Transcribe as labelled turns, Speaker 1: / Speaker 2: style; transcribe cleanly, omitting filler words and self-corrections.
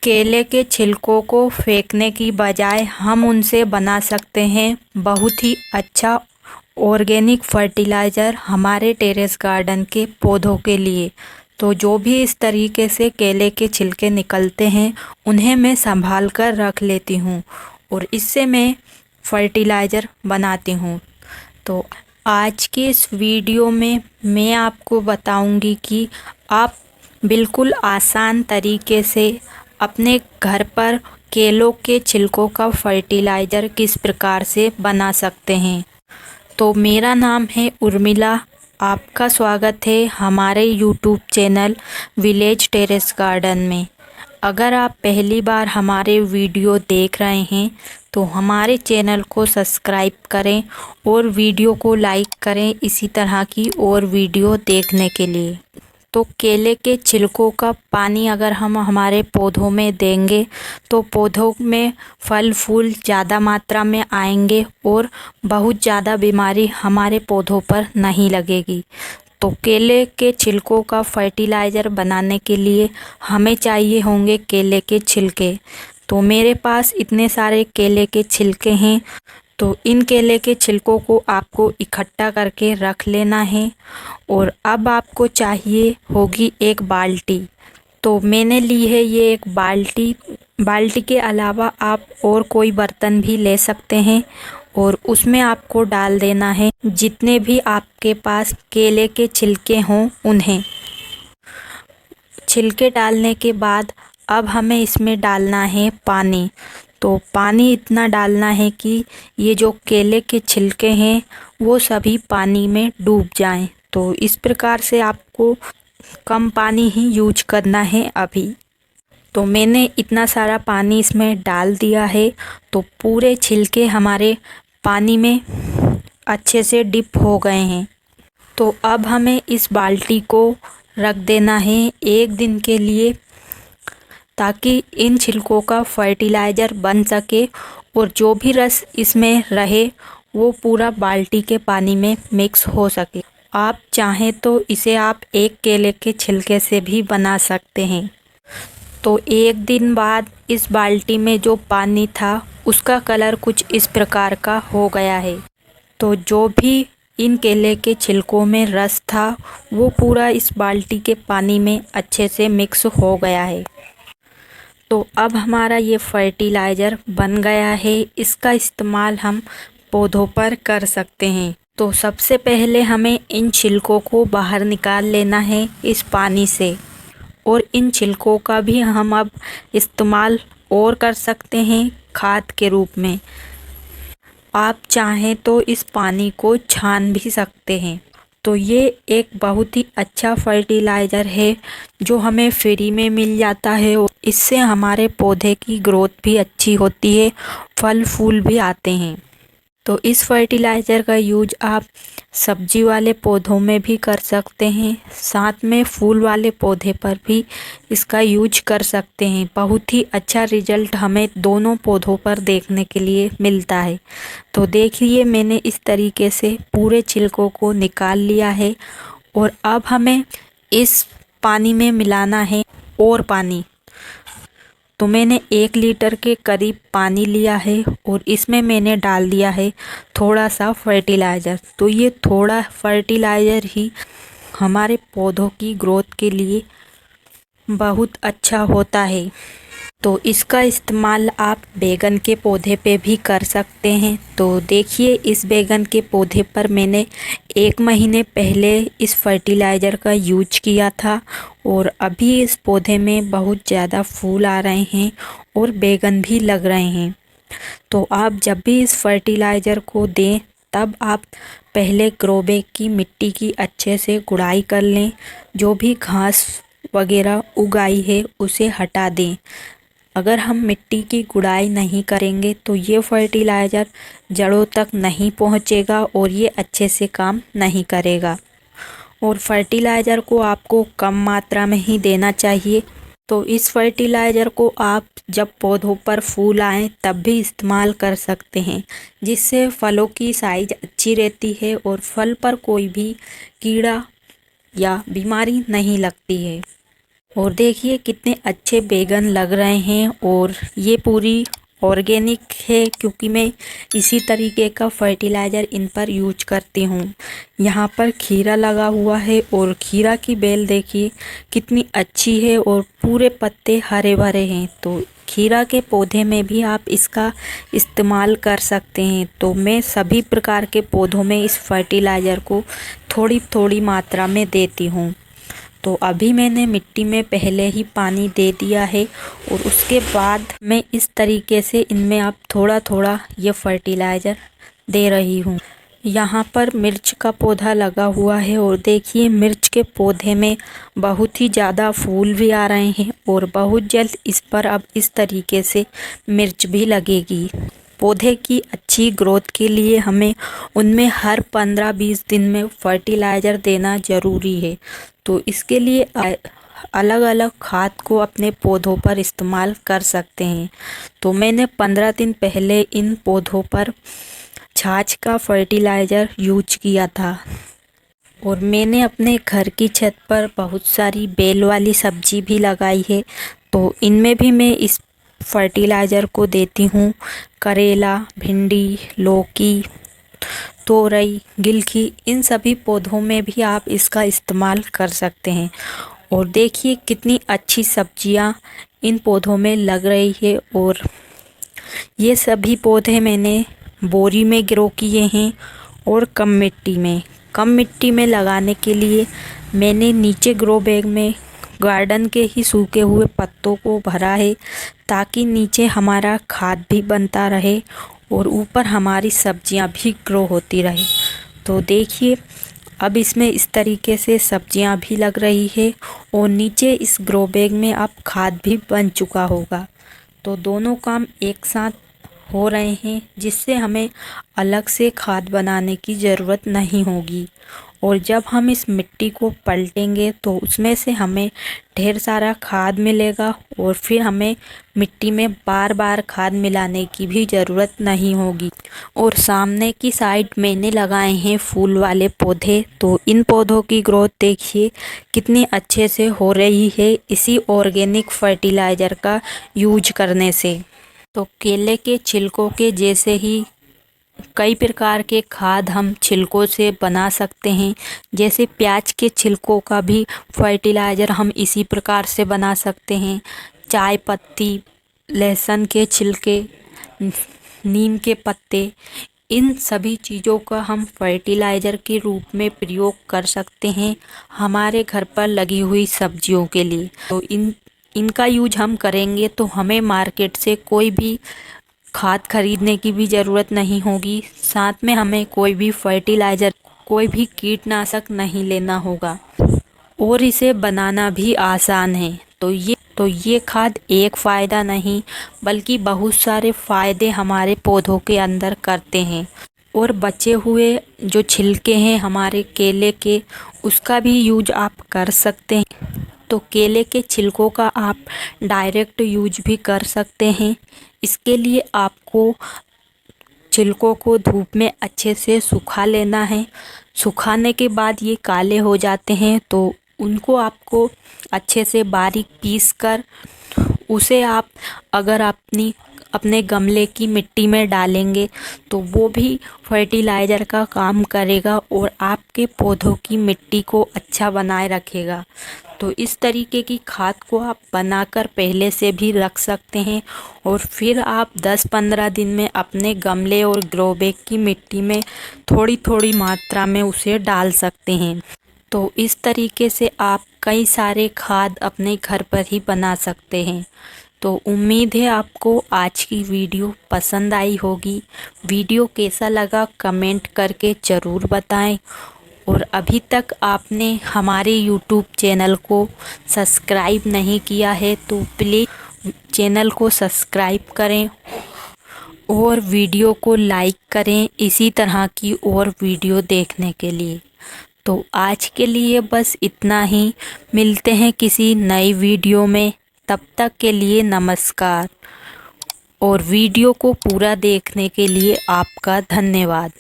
Speaker 1: केले के छिलकों को फेंकने की बजाय हम उनसे बना सकते हैं बहुत ही अच्छा ऑर्गेनिक फर्टिलाइज़र हमारे टेरेस गार्डन के पौधों के लिए। तो जो भी इस तरीके से केले के छिलके निकलते हैं उन्हें मैं संभाल कर रख लेती हूँ और इससे मैं फर्टिलाइज़र बनाती हूँ। तो आज के इस वीडियो में मैं आपको बताऊंगी कि आप बिल्कुल आसान तरीके से अपने घर पर केलों के छिलकों का फर्टिलाइज़र किस प्रकार से बना सकते हैं। तो मेरा नाम है उर्मिला, आपका स्वागत है हमारे YouTube channel village terrace garden में। अगर आप पहली बार हमारे वीडियो देख रहे हैं तो हमारे चैनल को सब्सक्राइब करें और वीडियो को लाइक करें इसी तरह की और वीडियो देखने के लिए। तो केले के छिलकों का पानी अगर हम हमारे पौधों में देंगे तो पौधों में फल फूल ज़्यादा मात्रा में आएंगे और बहुत ज़्यादा बीमारी हमारे पौधों पर नहीं लगेगी। तो केले के छिलकों का फर्टिलाइज़र बनाने के लिए हमें चाहिए होंगे केले के छिलके। तो मेरे पास इतने सारे केले के छिलके हैं। तो इन केले के छिलकों को आपको इकट्ठा करके रख लेना है और अब आपको चाहिए होगी एक बाल्टी। तो मैंने ली है ये एक बाल्टी। बाल्टी के अलावा आप और कोई बर्तन भी ले सकते हैं और उसमें आपको डाल देना है जितने भी आपके पास केले के छिलके हों उन्हें। छिलके डालने के बाद अब हमें इसमें डालना है पानी। तो पानी इतना डालना है कि ये जो केले के छिलके हैं वो सभी पानी में डूब जाएं। तो इस प्रकार से आपको कम पानी ही यूज करना है अभी। तो मैंने इतना सारा पानी इसमें डाल दिया है। तो पूरे छिलके हमारे पानी में अच्छे से डिप हो गए हैं। तो अब हमें इस बाल्टी को रख देना है एक दिन के लिए ताकि इन छिलकों का फर्टिलाइज़र बन सके और जो भी रस इसमें रहे वो पूरा बाल्टी के पानी में मिक्स हो सके। आप चाहें तो इसे आप एक केले के छिलके से भी बना सकते हैं। तो एक दिन बाद इस बाल्टी में जो पानी था उसका कलर कुछ इस प्रकार का हो गया है। तो जो भी इन केले के छिलकों में रस था वो पूरा इस बाल्टी के पानी में अच्छे से मिक्स हो गया है। तो अब हमारा ये फर्टिलाइज़र बन गया है। इसका इस्तेमाल हम पौधों पर कर सकते हैं। तो सबसे पहले हमें इन छिलकों को बाहर निकाल लेना है इस पानी से और इन छिलकों का भी हम अब इस्तेमाल और कर सकते हैं खाद के रूप में। आप चाहें तो इस पानी को छान भी सकते हैं। तो ये एक बहुत ही अच्छा फर्टिलाइज़र है जो हमें फ्री में मिल जाता है और इससे हमारे पौधे की ग्रोथ भी अच्छी होती है, फल फूल भी आते हैं। तो इस फर्टिलाइज़र का यूज आप सब्जी वाले पौधों में भी कर सकते हैं, साथ में फूल वाले पौधे पर भी इसका यूज कर सकते हैं। बहुत ही अच्छा रिजल्ट हमें दोनों पौधों पर देखने के लिए मिलता है। तो देखिए मैंने इस तरीके से पूरे छिलकों को निकाल लिया है और अब हमें इस पानी में मिलाना है और पानी। तो मैंने 1 लीटर के करीब पानी लिया है और इसमें मैंने डाल दिया है थोड़ा सा फर्टिलाइज़र। तो ये थोड़ा फर्टिलाइज़र ही हमारे पौधों की ग्रोथ के लिए बहुत अच्छा होता है। तो इसका इस्तेमाल आप बैगन के पौधे पे भी कर सकते हैं। तो देखिए इस बैगन के पौधे पर मैंने 1 महीने पहले इस फर्टिलाइज़र का यूज किया था और अभी इस पौधे में बहुत ज़्यादा फूल आ रहे हैं और बैगन भी लग रहे हैं। तो आप जब भी इस फर्टिलाइज़र को दें तब आप पहले ग्रो बैग की मिट्टी की अच्छे से गुड़ाई कर लें। जो भी घास वगैरह उगाई है उसे हटा दें। अगर हम मिट्टी की गुड़ाई नहीं करेंगे तो ये फर्टिलाइज़र जड़ों तक नहीं पहुँचेगा और ये अच्छे से काम नहीं करेगा। और फर्टिलाइज़र को आपको कम मात्रा में ही देना चाहिए। तो इस फर्टिलाइज़र को आप जब पौधों पर फूल आएँ तब भी इस्तेमाल कर सकते हैं, जिससे फलों की साइज अच्छी रहती है और फल पर कोई भी कीड़ा या बीमारी नहीं लगती है। और देखिए कितने अच्छे बैगन लग रहे हैं और ये पूरी ऑर्गेनिक है क्योंकि मैं इसी तरीके का फर्टिलाइज़र इन पर यूज करती हूँ। यहाँ पर खीरा लगा हुआ है और खीरा की बेल देखिए कितनी अच्छी है और पूरे पत्ते हरे भरे हैं। तो खीरा के पौधे में भी आप इसका इस्तेमाल कर सकते हैं। तो मैं सभी प्रकार के पौधों में इस फर्टिलाइज़र को थोड़ी थोड़ी मात्रा में देती हूँ। तो अभी मैंने मिट्टी में पहले ही पानी दे दिया है और उसके बाद मैं इस तरीके से इनमें अब थोड़ा थोड़ा ये फर्टिलाइज़र दे रही हूँ। यहाँ पर मिर्च का पौधा लगा हुआ है और देखिए मिर्च के पौधे में बहुत ही ज़्यादा फूल भी आ रहे हैं और बहुत जल्द इस पर अब इस तरीके से मिर्च भी लगेगी। पौधे की अच्छी ग्रोथ के लिए हमें उनमें हर 15-20 दिन में फर्टिलाइज़र देना ज़रूरी है। तो इसके लिए अलग अलग खाद को अपने पौधों पर इस्तेमाल कर सकते हैं। तो मैंने 15 दिन पहले इन पौधों पर छाछ का फर्टिलाइज़र यूज किया था और मैंने अपने घर की छत पर बहुत सारी बेल वाली सब्जी भी लगाई है। तो इनमें भी मैं इस फर्टिलाइज़र को देती हूँ। करेला, भिंडी, लौकी, तोरई, गिलकी, इन सभी पौधों में भी आप इसका इस्तेमाल कर सकते हैं। और देखिए कितनी अच्छी सब्जियाँ इन पौधों में लग रही है और ये सभी पौधे मैंने बोरी में ग्रो किए हैं और कम मिट्टी में लगाने के लिए मैंने नीचे ग्रो बैग में गार्डन के ही सूखे हुए पत्तों को भरा है ताकि नीचे हमारा खाद भी बनता रहे और ऊपर हमारी सब्जियां भी ग्रो होती रहे। तो देखिए अब इसमें इस तरीके से सब्जियां भी लग रही है और नीचे इस ग्रो बैग में अब खाद भी बन चुका होगा। तो दोनों काम एक साथ हो रहे हैं जिससे हमें अलग से खाद बनाने की ज़रूरत नहीं होगी। और जब हम इस मिट्टी को पलटेंगे तो उसमें से हमें ढेर सारा खाद मिलेगा और फिर हमें मिट्टी में बार बार खाद मिलाने की भी ज़रूरत नहीं होगी। और सामने की साइड मैंने लगाए हैं फूल वाले पौधे। तो इन पौधों की ग्रोथ देखिए कितनी अच्छे से हो रही है इसी ऑर्गेनिक फर्टिलाइज़र का यूज करने से। तो केले के छिलकों के जैसे ही कई प्रकार के खाद हम छिलकों से बना सकते हैं। जैसे प्याज के छिलकों का भी फर्टिलाइज़र हम इसी प्रकार से बना सकते हैं। चाय पत्ती, लहसुन के छिलके, नीम के पत्ते, इन सभी चीज़ों का हम फर्टिलाइज़र के रूप में प्रयोग कर सकते हैं हमारे घर पर लगी हुई सब्जियों के लिए। तो इनका यूज हम करेंगे तो हमें मार्केट से कोई भी खाद खरीदने की भी ज़रूरत नहीं होगी। साथ में हमें कोई भी फर्टिलाइज़र, कोई भी कीटनाशक नहीं लेना होगा और इसे बनाना भी आसान है। तो ये खाद एक फ़ायदा नहीं बल्कि बहुत सारे फ़ायदे हमारे पौधों के अंदर करते हैं। और बचे हुए जो छिलके हैं हमारे केले के, उसका भी यूज आप कर सकते हैं। तो केले के छिलकों का आप डायरेक्ट यूज भी कर सकते हैं। इसके लिए आपको छिलकों को धूप में अच्छे से सुखा लेना है। सुखाने के बाद ये काले हो जाते हैं तो उनको आपको अच्छे से बारीक पीस कर उसे आप अगर अपने गमले की मिट्टी में डालेंगे तो वो भी फर्टिलाइज़र का काम करेगा और आपके पौधों की मिट्टी को अच्छा बनाए रखेगा। तो इस तरीके की खाद को आप बनाकर पहले से भी रख सकते हैं और फिर आप 10-15 दिन में अपने गमले और ग्रो बैग की मिट्टी में थोड़ी थोड़ी मात्रा में उसे डाल सकते हैं। तो इस तरीके से आप कई सारे खाद अपने घर पर ही बना सकते हैं। तो उम्मीद है आपको आज की वीडियो पसंद आई होगी। वीडियो कैसा लगा कमेंट करके ज़रूर बताएं। और अभी तक आपने हमारे YouTube चैनल को सब्सक्राइब नहीं किया है तो प्लीज़ चैनल को सब्सक्राइब करें और वीडियो को लाइक करें इसी तरह की और वीडियो देखने के लिए। तो आज के लिए बस इतना ही। मिलते हैं किसी नई वीडियो में, तब तक के लिए नमस्कार। और वीडियो को पूरा देखने के लिए आपका धन्यवाद।